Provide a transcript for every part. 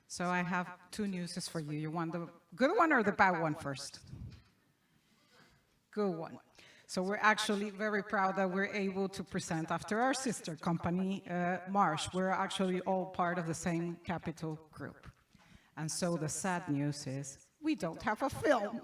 So I have two newses for you. You want the good one or the bad one first? Good one. So we're actually very proud that we're able to present after our sister company, Marsh. We're actually all part of the same capital group. And so the sad news is we don't have a film.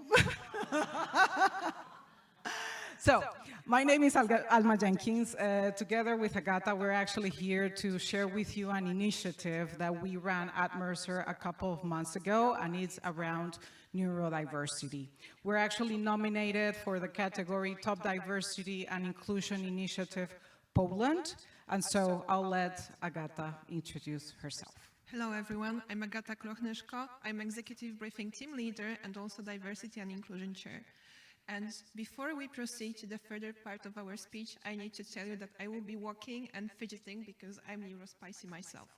So, my name is Alma Jenkins. Together with Agata, we're actually here to share with you an initiative that we ran at Mercer a couple of months ago, and it's around neurodiversity. We're actually nominated for the category Top Diversity and Inclusion Initiative Poland, and so I'll let Agata introduce herself. Hello everyone, I'm Agata Klochnyszko. I'm Executive Briefing Team Leader and also Diversity and Inclusion Chair. And before we proceed to the further part of our speech, I need to tell you that I will be walking and fidgeting because I'm neurospicy myself.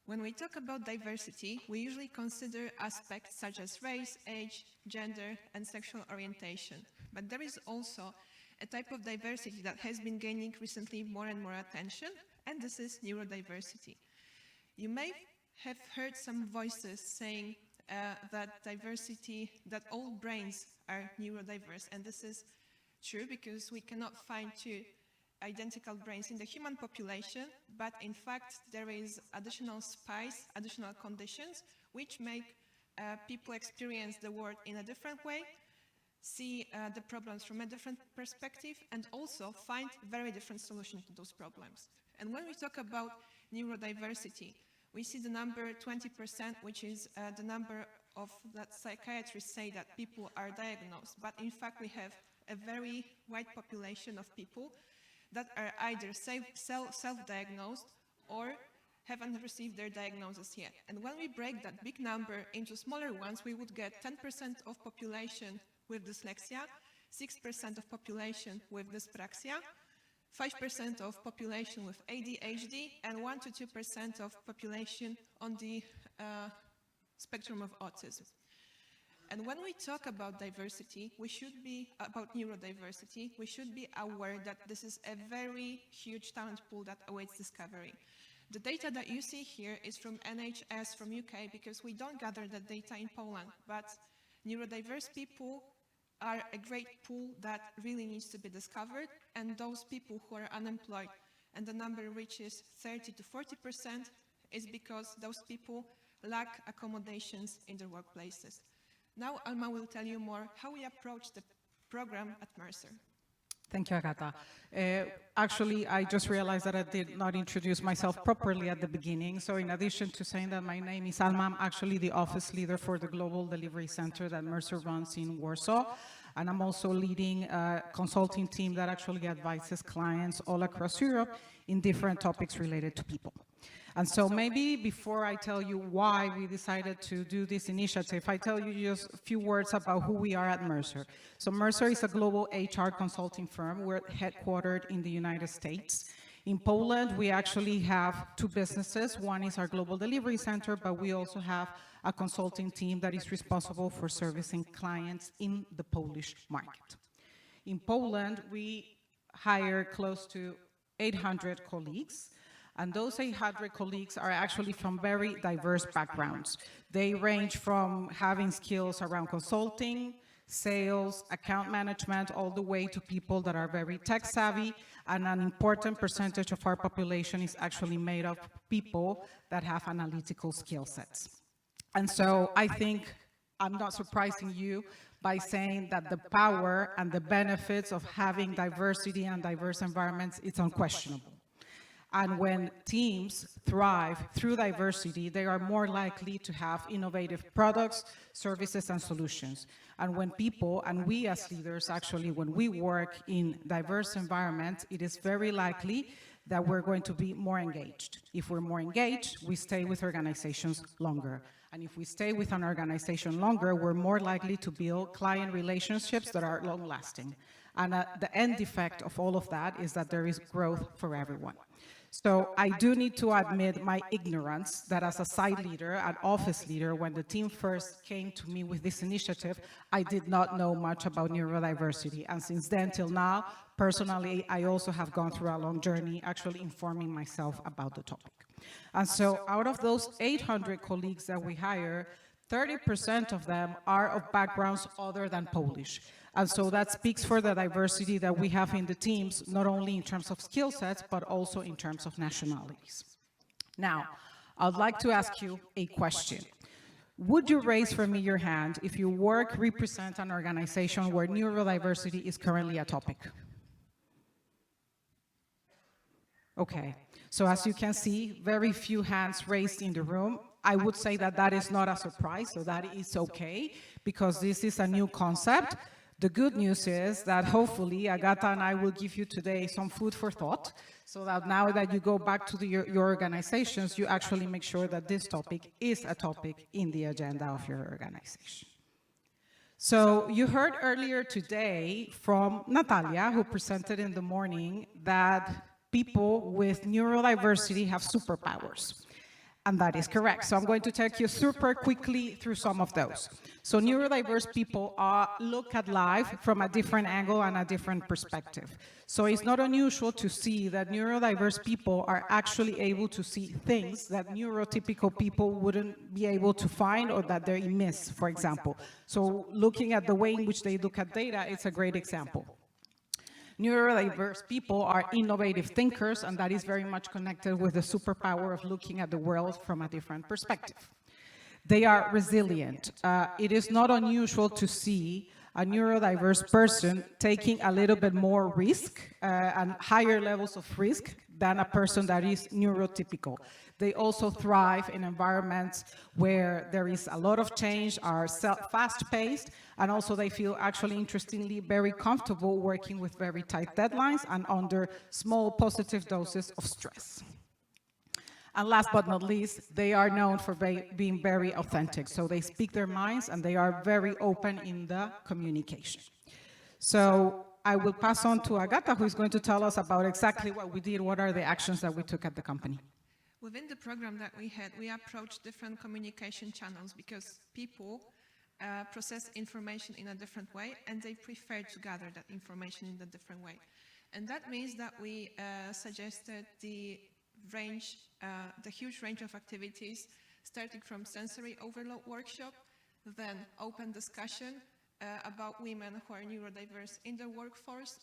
When we talk about diversity, we usually consider aspects such as race, age, gender, and sexual orientation. But there is also a type of diversity that has been gaining recently more and more attention, and this is neurodiversity. You may have heard some voices saying that all brains are neurodiverse, and this is true because we cannot find two identical brains in the human population, but in fact there is additional spice, additional conditions which make people experience the world in a different way, see the problems from a different perspective, and also find very different solutions to those problems. And when we talk about neurodiversity, we see the number 20%, which is the number of that psychiatrists say that people are diagnosed. But in fact, we have a very wide population of people that are either self-diagnosed or haven't received their diagnosis yet. And when we break that big number into smaller ones, we would get 10% of population with dyslexia, 6% of population with dyspraxia, 5% of population with ADHD, and 1 to 2% of population on the spectrum of autism. And when we talk about diversity, about neurodiversity, we should be aware that this is a very huge talent pool that awaits discovery. The data that you see here is from NHS from UK because we don't gather that data in Poland, but neurodiverse people are a great pool that really needs to be discovered, and those people who are unemployed and the number reaches 30 to 40% is because those people lack accommodations in their workplaces. Now Alma will tell you more how we approach the program at Mercer. Thank you, Agata. Actually, I just realized that I did not introduce myself properly at the beginning. So in addition to saying that my name is Alma, I'm actually the office leader for the Global Delivery Center that Mercer runs in Warsaw. And I'm also leading a consulting team that actually advises clients all across Europe in different topics related to people. And so maybe before I tell you why we decided to do this initiative, I tell you just a few words about who we are at Mercer. So Mercer is a global HR consulting firm. We're headquartered in the United States. In Poland, we actually have two businesses. One is our Global Delivery Center, but we also have a consulting team that is responsible for servicing clients in the Polish market. In Poland, we hire close to 800 colleagues. And those 800 colleagues are actually from very diverse backgrounds. They range from having skills around consulting, sales, account management, all the way to people that are very tech savvy, and an important percentage of our population is actually made of people that have analytical skill sets. And so I think I'm not surprising you by saying that the power and the benefits of having diversity and diverse environments is unquestionable. And when teams thrive through diversity, they are more likely to have innovative products, services, and solutions. And when people, and we as leaders, actually, when we work in diverse environments, it is very likely that we're going to be more engaged. If we're more engaged, we stay with organizations longer. And if we stay with an organization longer, we're more likely to build client relationships that are long-lasting. And the end effect of all of that is that there is growth for everyone. So I do need to admit my ignorance that as a site leader, an office leader, when the team first came to me with this initiative, I did not know much about neurodiversity. And since then till now, personally, I also have gone through a long journey actually informing myself about the topic. And so out of those 800 colleagues that we hire, 30% of them are of backgrounds other than Polish. And so that speaks for the diversity that we have in the teams, not only in terms of skill sets, but also in terms of nationalities. Now, I'd like to ask you a question. Would you raise for me your hand if your work represents an organization where neurodiversity is currently a topic? Okay, so as you can see, very few hands raised in the room. I would say that that is not a surprise, so that is okay, because this is a new concept. The good news is that hopefully Agata and I will give you today some food for thought, so that now that you go back to your organizations, you actually make sure that this topic is a topic in the agenda of your organization. So you heard earlier today from Natalia, who presented in the morning, that people with neurodiversity have superpowers. And that is correct. So I'm going to take you super quickly through some of those. So neurodiverse people look at life from a different angle and a different perspective. So it's not unusual to see that neurodiverse people are actually able to see things that neurotypical people wouldn't be able to find, or that they miss, for example. So looking at the way in which they look at data, it's a great example. Neurodiverse people are innovative thinkers, and that is very much connected with the superpower of looking at the world from a different perspective. They are resilient. It is not unusual to see a neurodiverse person taking a little bit more risk and higher levels of risk than a person that is neurotypical. They also thrive in environments where there is a lot of change, are fast-paced, and also they feel actually, interestingly, very comfortable working with very tight deadlines and under small positive doses of stress. And last but not least, they are known for being very authentic. So they speak their minds and they are very open in the communication. So I will pass on to Agata, who is going to tell us about exactly what we did, what are the actions that we took at the company. Within the program that we had, we approached different communication channels because people process information in a different way, and they prefer to gather that information in a different way. And that means that we suggested the huge range of activities, starting from sensory overload workshop, then open discussion about women who are neurodiverse in the workforce.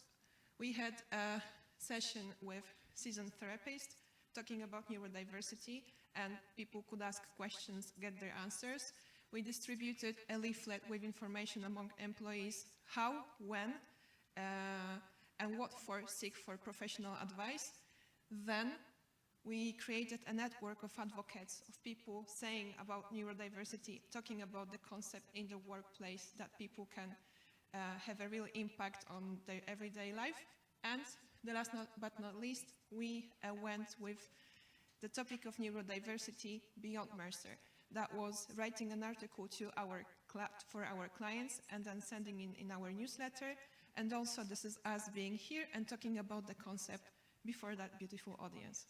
We had a session with seasoned therapists talking about neurodiversity, and people could ask questions, get their answers. We distributed a leaflet with information among employees how, when, and what for seek for professional advice. Then we created a network of advocates, of people saying about neurodiversity, talking about the concept in the workplace, that people can have a real impact on their everyday life. And the last but not least, we went with the topic of neurodiversity beyond Mercer. That was writing an article to for our clients and then sending in our newsletter. And also this is us being here and talking about the concept before that beautiful audience.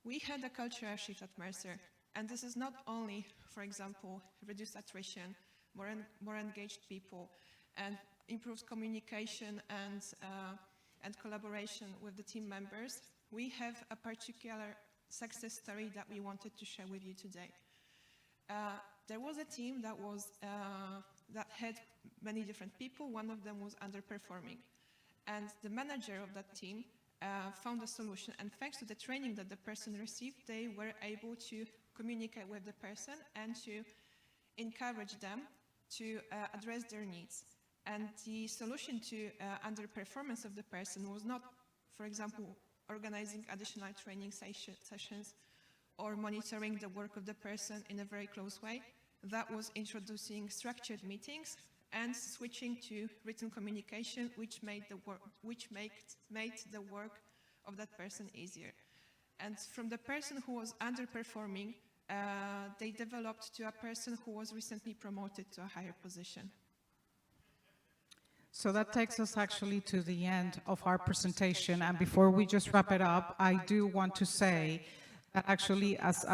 We had a cultural shift at Mercer, and this is not only, for example, reduced attrition, more engaged people, and improved communication and collaboration with the team members. We have a particular success story that we wanted to share with you today. There was a team that had many different people. One of them was underperforming, and the manager of that team found a solution, and thanks to the training that the person received, they were able to communicate with the person and to encourage them to address their needs. And the solution to underperformance of the person was not, for example, organizing additional training sessions or monitoring the work of the person in a very close way. That was introducing structured meetings and switching to written communication, which made the work of that person easier. And from the person who was underperforming, they developed to a person who was recently promoted to a higher position. So that takes us actually to the end of our presentation. And before we just wrap it up, I do want to say that actually, as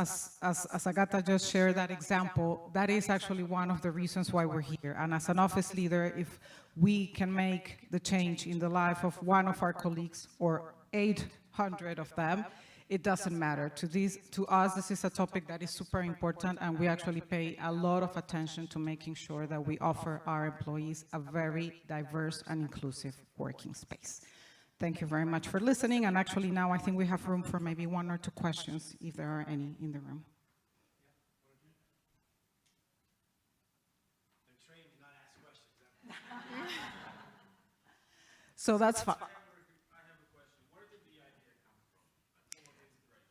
Agata just shared that example, that is actually one of the reasons why we're here. And as an office leader, if we can make the change in the life of one of our colleagues, or 800 of them, it doesn't matter. To us, this is a topic that is super important, and we actually pay a lot of attention to making sure that we offer our employees a very diverse and inclusive working space. Thank you very much for listening, and actually now I think we have room for maybe 1 or 2 questions, if there are any in the room. So that's fine.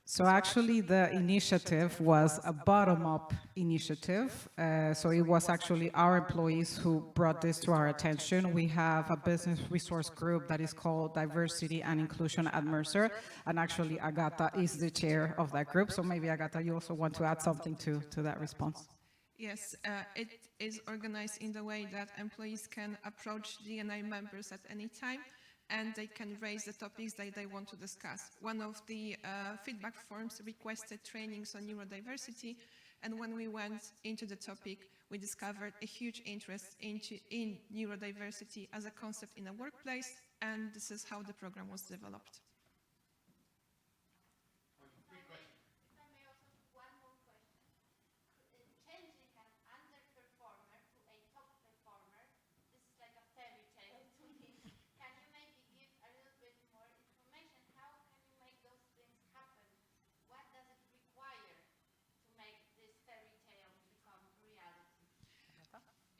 So actually, the initiative was a bottom-up initiative. So it was actually our employees who brought this to our attention. We have a business resource group that is called Diversity and Inclusion at Mercer, and actually Agata is the chair of that group. So maybe Agata, you also want to add something to that response. Yes, it is organized in the way that employees can approach D&I members at any time, and they can raise the topics that they want to discuss. One of the feedback forms requested trainings on neurodiversity, and when we went into the topic, we discovered a huge interest in neurodiversity as a concept in a workplace, and this is how the program was developed.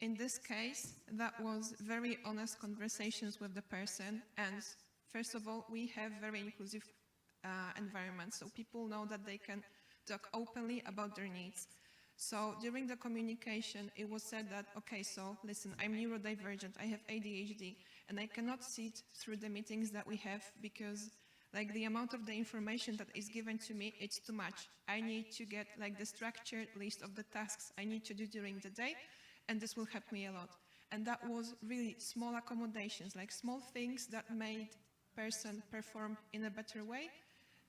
In this case, that was very honest conversations with the person, and first of all, we have very inclusive environment, so people know that they can talk openly about their needs. So during the communication, it was said that, okay, so listen, I'm neurodivergent, I have ADHD, and I cannot sit through the meetings that we have because like the amount of the information that is given to me, it's too much. I need to get like the structured list of the tasks I need to do during the day, and this will help me a lot. And that was really small accommodations, like small things that made person perform in a better way.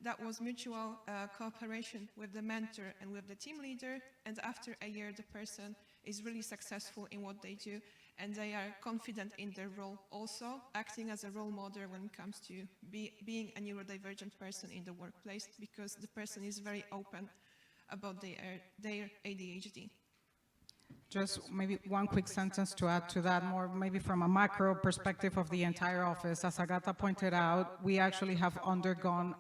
That was mutual cooperation with the mentor and with the team leader, and after a year the person is really successful in what they do, and they are confident in their role, also acting as a role model when it comes to being a neurodivergent person in the workplace, because the person is very open about their ADHD. Just maybe 1 quick sentence to add to that, more maybe from a macro perspective of the entire office. As Agata pointed out, we actually have undergone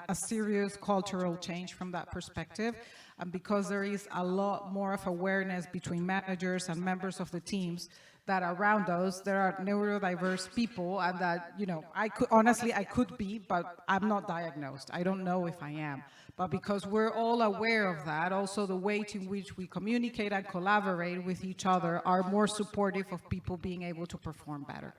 a serious cultural change from that perspective. And because there is a lot more of awareness between managers and members of the teams that around us, there are neurodiverse people, and that, you know, honestly, I could be, but I'm not diagnosed. I don't know if I am. But because we're all aware of that, also the way in which we communicate and collaborate with each other are more supportive of people being able to perform better.